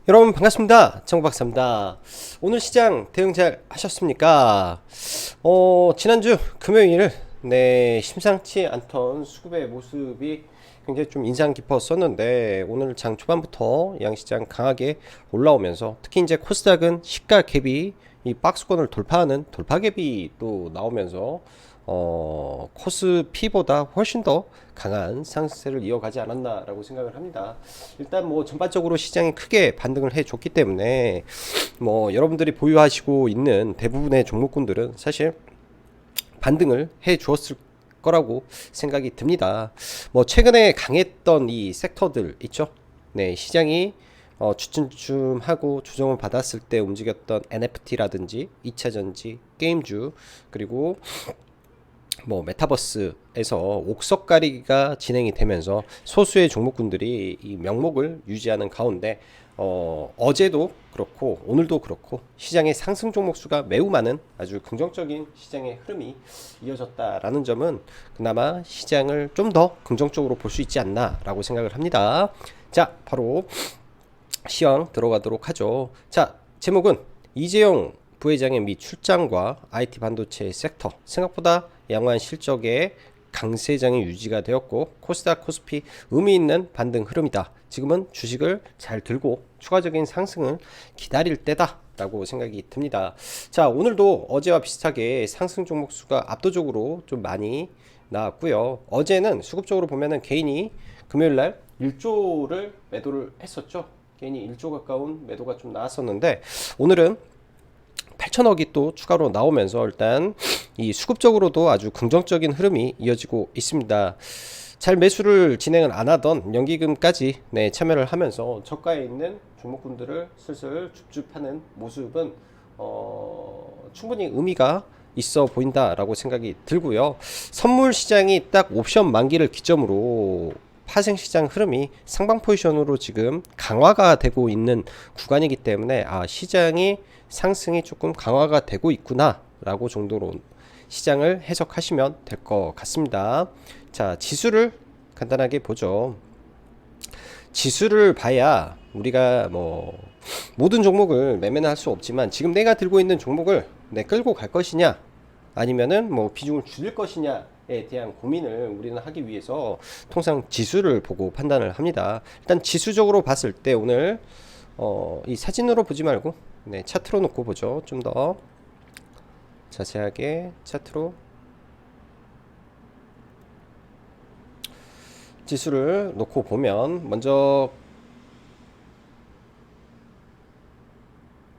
여러분 반갑습니다. 정박사입니다. 오늘 시장 대응 잘 하셨습니까? 지난주 금요일 심상치 않던 수급의 모습이 굉장히 좀 인상 깊었었는데 오늘 장 초반부터 양시장 강하게 올라오면서 특히 이제 코스닥은 시가 갭이 이 박스권을 돌파하는 돌파 갭이 또 나오면서 코스피보다 훨씬 더 강한 상승세를 이어가지 않았나라고 생각을 합니다. 일단 뭐 전반적으로 시장이 크게 반등을 해줬기 때문에 뭐 여러분들이 보유하시고 있는 대부분의 종목군들은 사실 반등을 해 주었을 거라고 생각이 듭니다. 뭐 최근에 강했던 이 섹터들 있죠. 시장이 주춤주춤하고 조정을 받았을 때 움직였던 NFT라든지 2차전지, 게임주, 그리고 뭐 메타버스에서 옥석 가리기가 진행이 되면서 소수의 종목군들이 이 명목을 유지하는 가운데 어제도 그렇고 오늘도 그렇고 시장의 상승 종목 수가 매우 많은 아주 긍정적인 시장의 흐름이 이어졌다라는 점은 그나마 시장을 좀 더 긍정적으로 볼 수 있지 않나라고 생각을 합니다. 자, 바로 시황 들어가도록 하죠. 자, 제목은 이재용 부회장의 미 출장과 IT 반도체 섹터 생각보다 양호한 실적의 강세장이 유지가 되었고 코스닥 코스피 의미 있는 반등 흐름이다. 지금은 주식을 잘 들고 추가적인 상승을 기다릴 때다 라고 생각이 듭니다. 자, 오늘도 어제와 비슷하게 상승 종목 수가 압도적으로 좀 많이 나왔고요. 어제는 수급적으로 보면은 개인이 금요일날 1조를 매도를 했었죠. 개인이 1조 가까운 매도가 좀 나왔었는데 오늘은 8천억이 또 추가로 나오면서 일단 이 수급적으로도 아주 긍정적인 흐름이 이어지고 있습니다. 잘 매수를 진행을 안 하던 연기금까지 참여를 하면서 저가에 있는 종목군들을 슬슬 줍줍하는 모습은 충분히 의미가 있어 보인다라고 생각이 들고요. 선물 시장이 딱 옵션 만기를 기점으로 파생시장 흐름이 상방 포지션으로 지금 강화가 되고 있는 구간이기 때문에 시장이 상승이 조금 강화가 되고 있구나 라고 정도로 시장을 해석하시면 될 것 같습니다. 자, 지수를 간단하게 보죠. 지수를 봐야 우리가 뭐 모든 종목을 매매는 할 수 없지만 지금 내가 들고 있는 종목을 끌고 갈 것이냐 아니면은 뭐 비중을 줄일 것이냐에 대한 고민을 우리는 하기 위해서 통상 지수를 보고 판단을 합니다. 일단 지수적으로 봤을 때 오늘 이 사진으로 보지 말고 차트로 놓고 보죠. 좀 더 자세하게 차트로 지수를 놓고 보면 먼저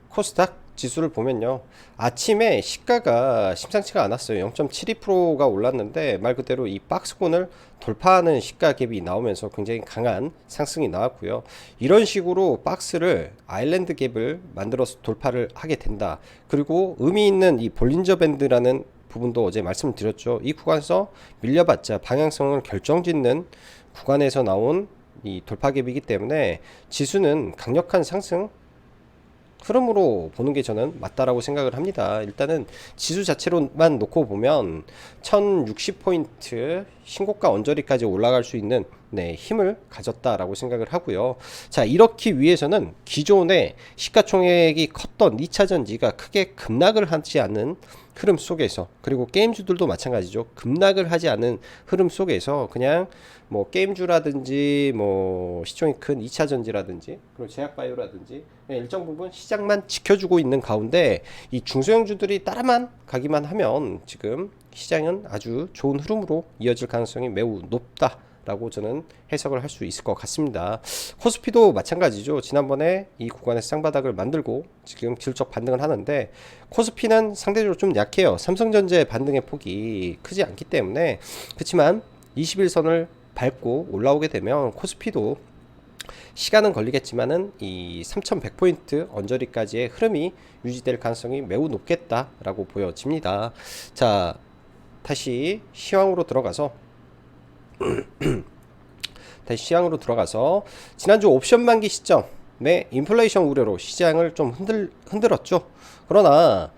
코스닥 지수를 보면요, 아침에 시가가 심상치가 않았어요. 0.72%가 올랐는데 말 그대로 이 박스권을 돌파하는 시가 갭이 나오면서 굉장히 강한 상승이 나왔고요. 이런 식으로 박스를 아일랜드 갭을 만들어서 돌파를 하게 된다. 그리고 의미 있는 이 볼린저 밴드라는 부분도 어제 말씀드렸죠. 이 구간에서 밀려봤자 방향성을 결정짓는 구간에서 나온 이 돌파 갭이기 때문에 지수는 강력한 상승 흐름으로 보는 게 저는 맞다라고 생각을 합니다. 일단은 지수 자체로만 놓고 보면 1060포인트 신고가 언저리까지 올라갈 수 있는 힘을 가졌다라고 생각을 하고요. 자, 이렇기 위해서는 기존의 시가총액이 컸던 2차전지가 크게 급락을 하지 않는 흐름 속에서, 그리고 게임주들도 마찬가지죠. 급락을 하지 않은 흐름 속에서 그냥 뭐 게임주라든지 뭐 시총이 큰 2차전지라든지 그리고 제약바이오라든지 일정 부분 시장만 지켜주고 있는 가운데 이 중소형주들이 따라만 가기만 하면 지금 시장은 아주 좋은 흐름으로 이어질 가능성이 매우 높다 라고 저는 해석을 할 수 있을 것 같습니다. 코스피도 마찬가지죠. 지난번에 이 구간에서 쌍바닥을 만들고 지금 질적 반등을 하는데 코스피는 상대적으로 좀 약해요. 삼성전자의 반등의 폭이 크지 않기 때문에. 그렇지만 21선을 밟고 올라오게 되면 코스피도 시간은 걸리겠지만은 이 3100포인트 언저리까지의 흐름이 유지될 가능성이 매우 높겠다라고 보여집니다. 자, 다시 시황으로 들어가서 지난주 옵션 만기 시점에 인플레이션 우려로 시장을 좀 흔들었죠. 그러나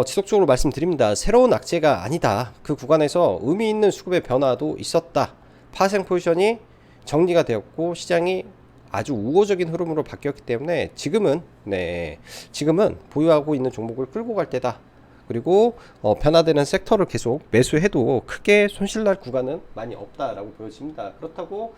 지속적으로 말씀드립니다. 새로운 악재가 아니다. 그 구간에서 의미 있는 수급의 변화도 있었다. 파생 포지션이 정리가 되었고 시장이 아주 우호적인 흐름으로 바뀌었기 때문에 지금은 보유하고 있는 종목을 끌고 갈 때다. 그리고 변화되는 섹터를 계속 매수해도 크게 손실날 구간은 많이 없다라고 보여집니다. 그렇다고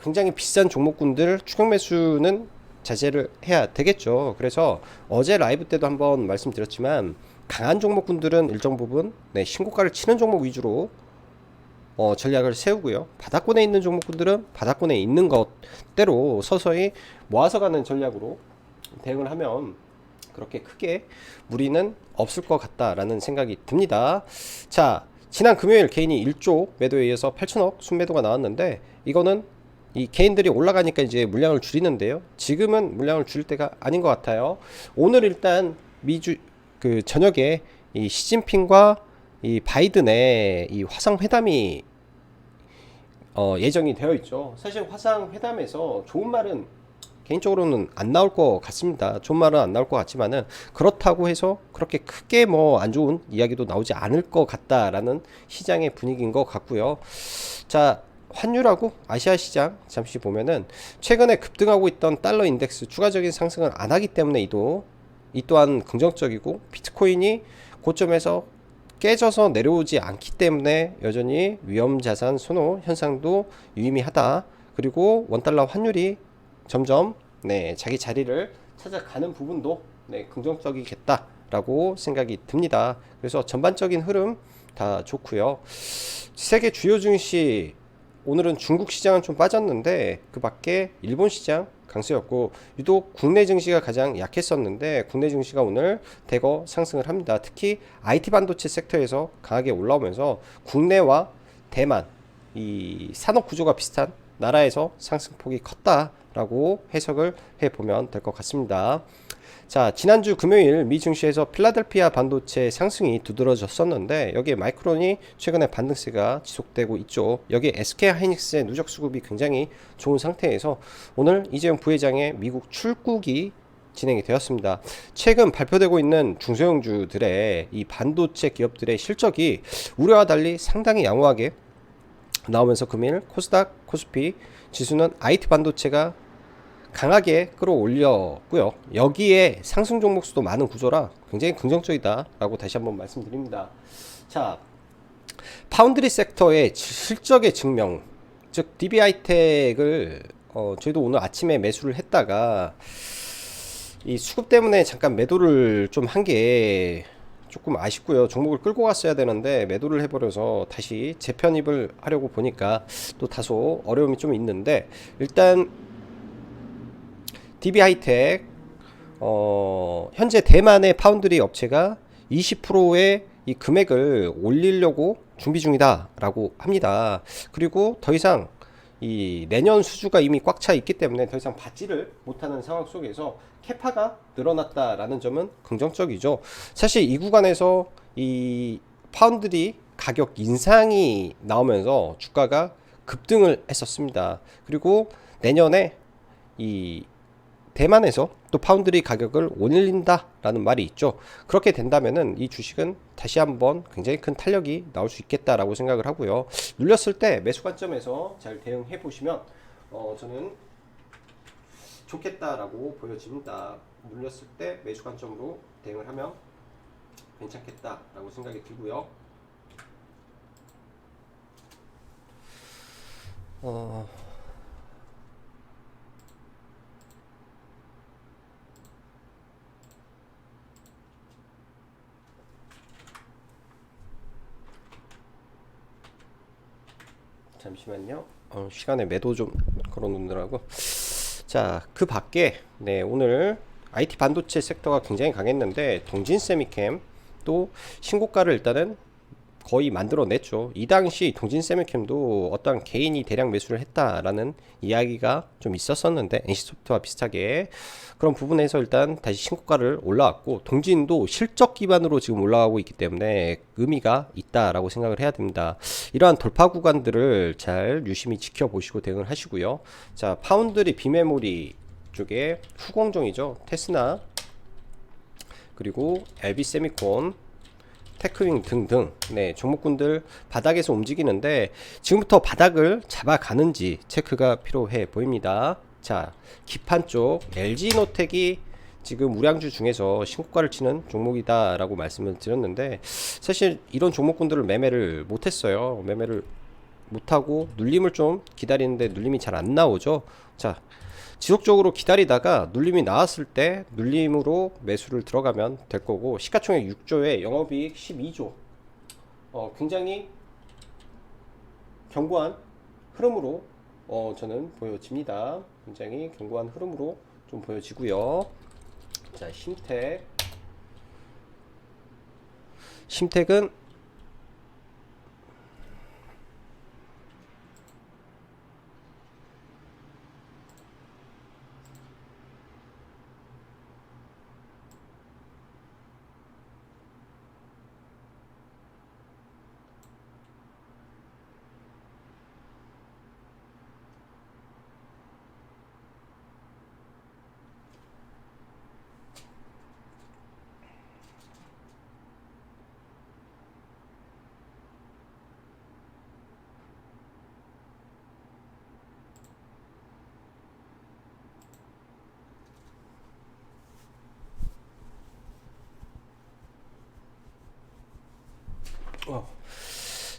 굉장히 비싼 종목군들 추격 매수는 자제를 해야 되겠죠. 그래서 어제 라이브 때도 한번 말씀드렸지만 강한 종목군들은 일정 부분 신고가를 치는 종목 위주로 전략을 세우고요. 바닥권에 있는 종목군들은 바닥권에 있는 것대로 서서히 모아서 가는 전략으로 대응을 하면 그렇게 크게 무리는 없을 것 같다라는 생각이 듭니다. 자, 지난 금요일 개인이 1조 매도에 의해서 8천억 순매도가 나왔는데 이거는 이 개인들이 올라가니까 이제 물량을 줄이는데요. 지금은 물량을 줄일 때가 아닌 것 같아요. 오늘 일단 저녁에 이 시진핑과 이 바이든의 이 화상회담이 예정이 되어 있죠. 사실 화상회담에서 좋은 말은 개인적으로는 안 나올 것 같습니다. 좋은 말은 안 나올 것 같지만은 그렇다고 해서 그렇게 크게 뭐 안 좋은 이야기도 나오지 않을 것 같다라는 시장의 분위기인 것 같고요. 자, 환율하고 아시아 시장 잠시 보면은 최근에 급등하고 있던 달러 인덱스 추가적인 상승을 안 하기 때문에 이 또한 긍정적이고 비트코인이 고점에서 깨져서 내려오지 않기 때문에 여전히 위험자산 선호 현상도 유의미하다. 그리고 원달러 환율이 점점 자기 자리를 찾아가는 부분도 긍정적이겠다라고 생각이 듭니다. 그래서 전반적인 흐름 다 좋고요. 세계 주요 증시 오늘은 중국 시장은 좀 빠졌는데 그 밖에 일본 시장 강세였고 유독 국내 증시가 가장 약했었는데 국내 증시가 오늘 대거 상승을 합니다. 특히 IT 반도체 섹터에서 강하게 올라오면서 국내와 대만 이 산업 구조가 비슷한 나라에서 상승폭이 컸다라고 해석을 해보면 될 것 같습니다. 자, 지난주 금요일 미 증시에서 필라델피아 반도체 상승이 두드러졌었는데 여기에 마이크론이 최근에 반등세가 지속되고 있죠. 여기에 SK 하이닉스의 누적 수급이 굉장히 좋은 상태에서 오늘 이재용 부회장의 미국 출국이 진행이 되었습니다. 최근 발표되고 있는 중소형주들의 이 반도체 기업들의 실적이 우려와 달리 상당히 양호하게 나오면서 금일 코스닥, 코스피 지수는 IT 반도체가 강하게 끌어올렸고요. 여기에 상승 종목 수도 많은 구조라 굉장히 긍정적이다 라고 다시 한번 말씀드립니다. 자, 파운드리 섹터의 실적의 증명, 즉 DB하이텍을 저희도 오늘 아침에 매수를 했다가 이 수급 때문에 잠깐 매도를 좀 한 게 조금 아쉽고요. 종목을 끌고 갔어야 되는데 매도를 해버려서 다시 재편입을 하려고 보니까 또 다소 어려움이 좀 있는데 일단 DB하이텍 현재 대만의 파운드리 업체가 20%의 이 금액을 올리려고 준비 중이다 라고 합니다. 그리고 더 이상 이 내년 수주가 이미 꽉 차 있기 때문에 더 이상 받지를 못하는 상황 속에서 캐파가 늘어났다라는 점은 긍정적이죠. 사실 이 구간에서 이 파운드리 가격 인상이 나오면서 주가가 급등을 했었습니다. 그리고 내년에 이 대만에서 또 파운드리 가격을 올린다 라는 말이 있죠. 그렇게 된다면은 이 주식은 다시 한번 굉장히 큰 탄력이 나올 수 있겠다라고 생각을 하고요. 눌렸을 때 매수 관점에서 잘 대응해 보시면 저는 좋겠다라고 보여집니다. 눌렸을 때 매수 관점으로 대응을 하면 괜찮겠다라고 생각이 들고요. 잠시만요. 시간에 매도 좀 걸어 놓느라고. 자, 그 밖에 오늘 IT 반도체 섹터가 굉장히 강했는데 동진 세미캠 또 신고가를 일단은 거의 만들어냈죠. 이 당시 동진 세미캠도 어떤 개인이 대량 매수를 했다라는 이야기가 좀 있었었는데 NC소프트와 비슷하게 그런 부분에서 일단 다시 신고가를 올라왔고 동진도 실적 기반으로 지금 올라가고 있기 때문에 의미가 있다라고 생각을 해야 됩니다. 이러한 돌파 구간들을 잘 유심히 지켜보시고 대응을 하시고요. 자, 파운드리 비메모리 쪽에 후공정이죠. 테스나 그리고 LB 세미콘 테크윙 등등 네, 종목군들 바닥에서 움직이는데 지금부터 바닥을 잡아가는지 체크가 필요해 보입니다. 자, 기판 쪽 LG노텍이 지금 우량주 중에서 신고가를 치는 종목이다 라고 말씀을 드렸는데, 사실 이런 종목군들을 매매를 못했어요. 매매를 못하고 눌림을 좀 기다리는데 눌림이 잘 안 나오죠. 자, 지속적으로 기다리다가 눌림이 나왔을 때 눌림으로 매수를 들어가면 될 거고, 시가총액 6조에 영업이익 12조, 굉장히 견고한 흐름으로 저는 보여집니다. 굉장히 견고한 흐름으로 좀 보여지고요. 자, 심택은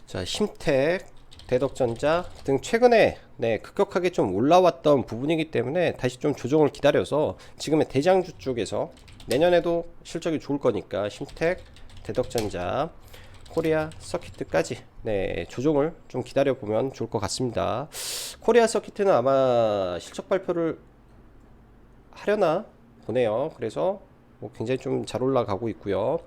자, 심택, 대덕전자 등 최근에 네, 급격하게 좀 올라왔던 부분이기 때문에 다시 좀 조정을 기다려서 지금의 대장주 쪽에서 내년에도 실적이 좋을 거니까 심택, 대덕전자, 코리아 서키트까지 네, 조정을 좀 기다려 보면 좋을 것 같습니다. 코리아 서키트는 아마 실적 발표를 하려나 보네요. 그래서 뭐 굉장히 좀 잘 올라가고 있고요.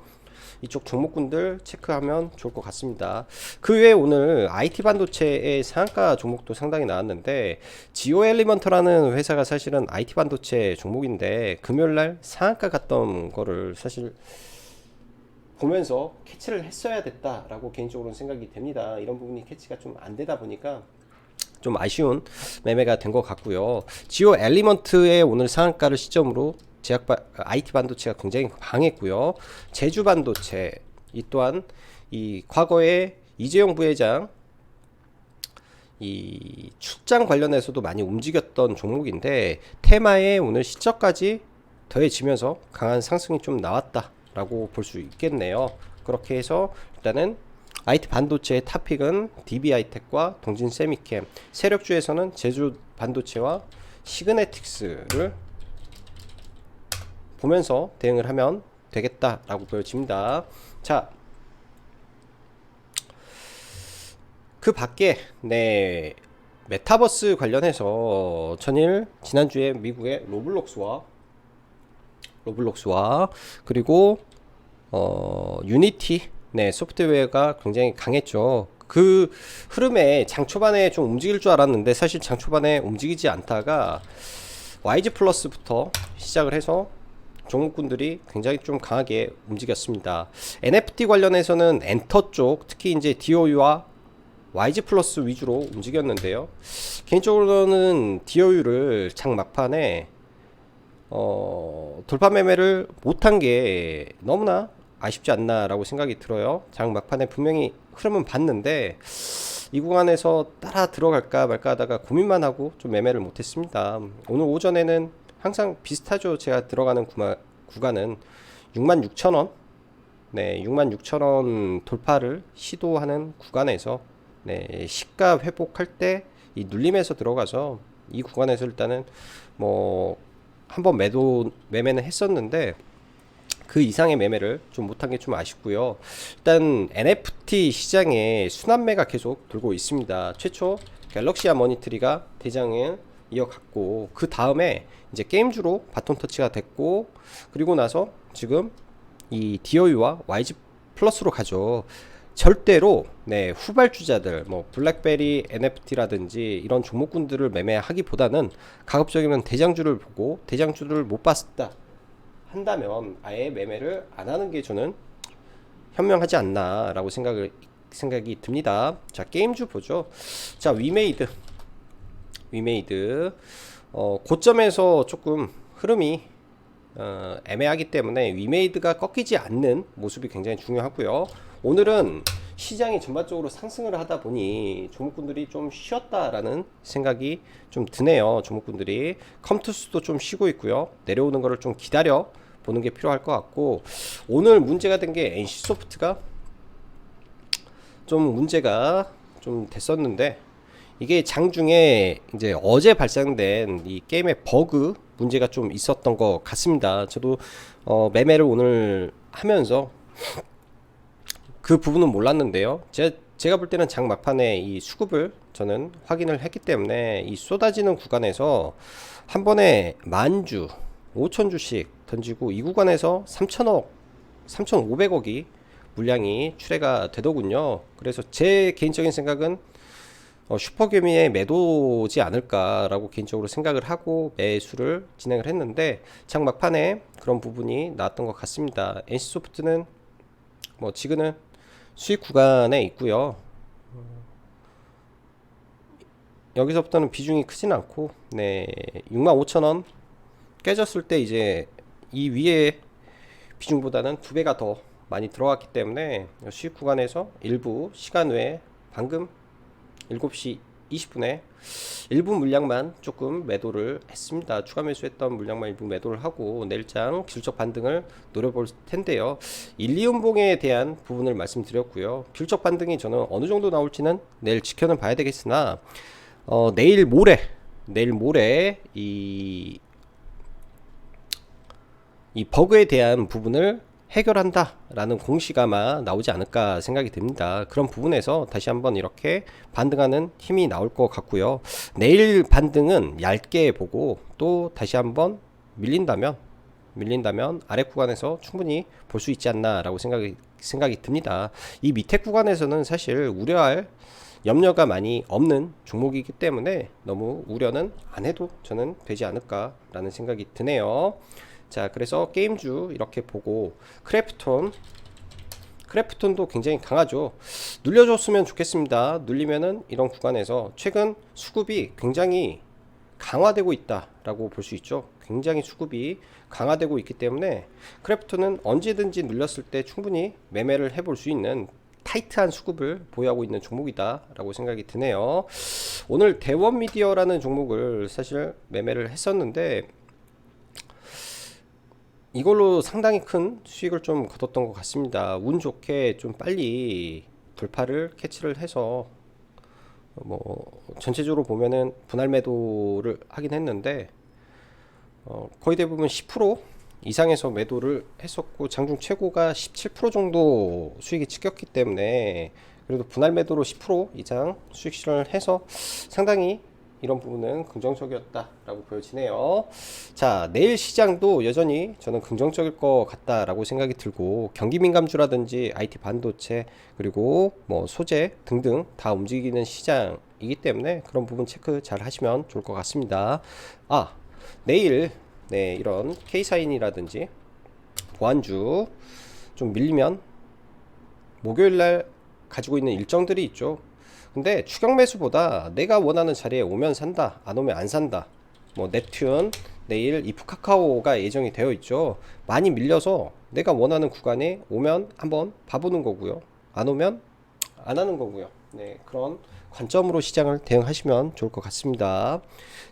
이쪽 종목군들 체크하면 좋을 것 같습니다. 그 외에 오늘 IT 반도체의 상한가 종목도 상당히 나왔는데, 지오 엘리먼트라는 회사가 사실은 IT 반도체 종목인데 금요일날 상한가 갔던 거를 사실 보면서 캐치를 했어야 됐다라고 개인적으로는 생각이 됩니다. 이런 부분이 캐치가 좀 안 되다 보니까 좀 아쉬운 매매가 된 것 같고요. 지오 엘리먼트의 오늘 상한가를 시점으로 IT 반도체가 굉장히 강했고요. 제주 반도체 이 또한 이 과거에 이재용 부회장 이 출장 관련해서도 많이 움직였던 종목인데 테마에 오늘 시적까지 더해지면서 강한 상승이 좀 나왔다라고 볼 수 있겠네요. 그렇게 해서 일단은 IT 반도체의 탑픽은 DB하이텍과 동진세미캠, 세력주에서는 제주 반도체와 시그네틱스를 보면서 대응을 하면 되겠다라고 보여집니다. 자, 그 밖에 네, 메타버스 관련해서 전일 지난주에 미국의 로블록스와 그리고 유니티 네, 소프트웨어가 굉장히 강했죠. 그 흐름에 장 초반에 좀 움직일 줄 알았는데 사실 장 초반에 움직이지 않다가 YG 플러스부터 시작을 해서 종목군들이 굉장히 좀 강하게 움직였습니다. NFT 관련해서는 엔터 쪽, 특히 이제 DOU와 YG 플러스 위주로 움직였는데요. 개인적으로는 DOU를 장 막판에 돌파 매매를 못한 게 너무나 아쉽지 않나라고 생각이 들어요. 장 막판에 분명히 흐름은 봤는데 이 구간에서 따라 들어갈까 말까 하다가 고민만 하고 좀 매매를 못했습니다. 오늘 오전에는 항상 비슷하죠. 제가 들어가는 구간은 66,000원 네, 66,000원 돌파를 시도하는 구간에서 네, 시가 회복할 때 이 눌림에서 들어가서 이 구간에서 일단은 뭐 한번 매매는 했었는데 그 이상의 매매를 좀 못한 게 좀 아쉽고요. 일단 NFT 시장에 순환매가 계속 돌고 있습니다. 최초 갤럭시아 머니트리가 대장을 이어갔고 그 다음에 이제 게임주로 바톤 터치가 됐고, 그리고 나서 지금 이 DOU와 YG 플러스로 가죠. 절대로 네, 후발주자들 뭐 블랙베리 NFT라든지 이런 종목군들을 매매하기보다는 가급적이면 대장주를 보고 대장주를 못 봤다 한다면 아예 매매를 안 하는 게 저는 현명하지 않나 라고 생각이 듭니다. 자, 게임주 보죠. 자, 위메이드 고점에서 조금 흐름이 애매하기 때문에 위메이드가 꺾이지 않는 모습이 굉장히 중요하고요. 오늘은 시장이 전반적으로 상승을 하다 보니 종목군들이 좀 쉬었다라는 생각이 좀 드네요. 종목군들이 컴투스도 좀 쉬고 있고요. 내려오는 거를 좀 기다려 보는 게 필요할 것 같고, 오늘 문제가 된 게 NC소프트가 좀 문제가 좀 됐었는데, 이게 장중에 이제 어제 발생된 이 게임의 버그 문제가 좀 있었던 것 같습니다. 저도 매매를 오늘 하면서 그 부분은 몰랐는데요. 제가 볼 때는 장 막판에 이 수급을 저는 확인을 했기 때문에 이 쏟아지는 구간에서 한 번에 10,000주, 5,000주씩 던지고 이 구간에서 3,000억, 3,500억이 물량이 출회가 되더군요. 그래서 제 개인적인 생각은 슈퍼개미의 매도지 않을까라고 개인적으로 생각을 하고 매수를 진행을 했는데, 장 막판에 그런 부분이 나왔던 것 같습니다. NC소프트는 뭐 지금은 수익 구간에 있고요. 여기서부터는 비중이 크진 않고, 네, 65,000원 깨졌을 때 이제 이 위에 비중보다는 2배가 더 많이 들어갔기 때문에 수익 구간에서 일부 시간 외에 방금 7시 20분에 일부 물량만 조금 매도를 했습니다. 추가 매수했던 물량만 일부 매도를 하고 내일장 기술적 반등을 노려볼 텐데요. 일리운봉에 대한 부분을 말씀드렸고요. 기술적 반등이 저는 어느 정도 나올지는 내일 지켜는 봐야 되겠으나 내일 모레 이 버그에 대한 부분을 해결한다 라는 공시가 아마 나오지 않을까 생각이 듭니다. 그런 부분에서 다시 한번 이렇게 반등하는 힘이 나올 것 같고요. 내일 반등은 얇게 보고 또 다시 한번 밀린다면 아래 구간에서 충분히 볼 수 있지 않나 라고 생각이 듭니다. 이 밑에 구간에서는 사실 우려할 염려가 많이 없는 종목이기 때문에 너무 우려는 안 해도 저는 되지 않을까 라는 생각이 드네요. 자, 그래서 게임주 이렇게 보고, 크래프톤도 굉장히 강하죠. 눌려줬으면 좋겠습니다. 눌리면은 이런 구간에서 최근 수급이 굉장히 강화되고 있다라고 볼 수 있죠. 굉장히 수급이 강화되고 있기 때문에 크래프톤은 언제든지 눌렸을 때 충분히 매매를 해볼 수 있는 타이트한 수급을 보유하고 있는 종목이다 라고 생각이 드네요. 오늘 대원미디어라는 종목을 사실 매매를 했었는데 이걸로 상당히 큰 수익을 좀 거뒀던 것 같습니다. 운 좋게 좀 빨리 돌파를 캐치를 해서 뭐 전체적으로 보면은 분할 매도를 하긴 했는데 거의 대부분 10% 이상에서 매도를 했었고, 장중 최고가 17% 정도 수익이 찍혔기 때문에 그래도 분할 매도로 10% 이상 수익 실현을 해서 상당히 이런 부분은 긍정적이었다라고 보여지네요. 자, 내일 시장도 여전히 저는 긍정적일 것 같다라고 생각이 들고, 경기 민감주라든지 IT 반도체 그리고 뭐 소재 등등 다 움직이는 시장이기 때문에 그런 부분 체크 잘 하시면 좋을 것 같습니다. 내일 이런 K사인이라든지 보안주 좀 밀리면 목요일날 가지고 있는 일정들이 있죠. 근데 추격 매수보다 내가 원하는 자리에 오면 산다, 안 오면 안 산다. 뭐 넵튠, 내일 이프 카카오가 예정이 되어 있죠. 많이 밀려서 내가 원하는 구간에 오면 한번 봐보는 거고요. 안 오면 안 하는 거고요. 네, 그런 관점으로 시장을 대응하시면 좋을 것 같습니다.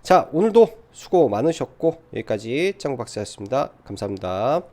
자, 오늘도 수고 많으셨고 여기까지 짱박사였습니다. 감사합니다.